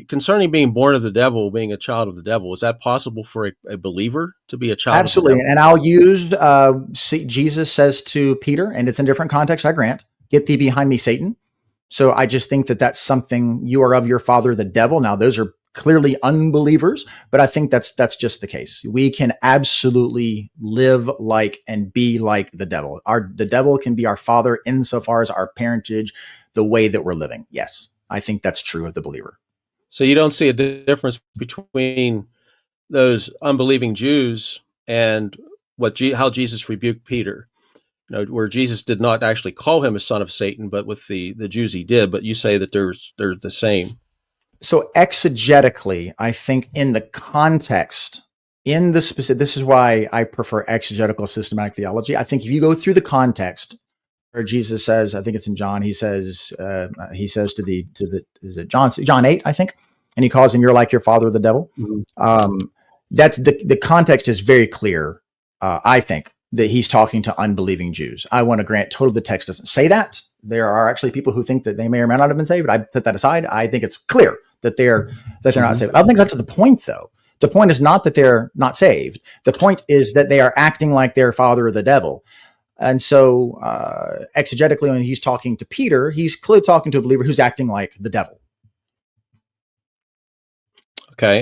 concerning being born of the devil, being a child of the devil? Is that possible for a believer to be a child of the Absolutely. devil? And I'll use, Jesus says to Peter, and it's in different context, I grant, get thee behind me, Satan. So I just think that that's something, you are of your father, the devil. Now, those are clearly unbelievers, but I think that's just the case. We can absolutely live like and be like the devil. The devil can be our father insofar as our parentage, the way that we're living. Yes, I think that's true of the believer. So you don't see a difference between those unbelieving Jews and how Jesus rebuked Peter, where Jesus did not actually call him a son of Satan, but with the Jews he did. But you say that they're the same. So exegetically, I think in the context, in the specific, this is why I prefer exegetical systematic theology. I think if you go through the context where Jesus says, I think it's in John, he says to the is it John 8, I think, and he calls him, you're like your father, the devil. Mm-hmm. That's the context is very clear. I think that he's talking to unbelieving Jews. I want to grant totally the text doesn't say that. There are actually people who think that they may or may not have been saved, but I put that aside. I think it's clear that they're not saved. I don't think that's the point, though. The point is not that they're not saved. The point is that they are acting like their father or the devil. And so exegetically, when he's talking to Peter, he's clearly talking to a believer who's acting like the devil. Okay.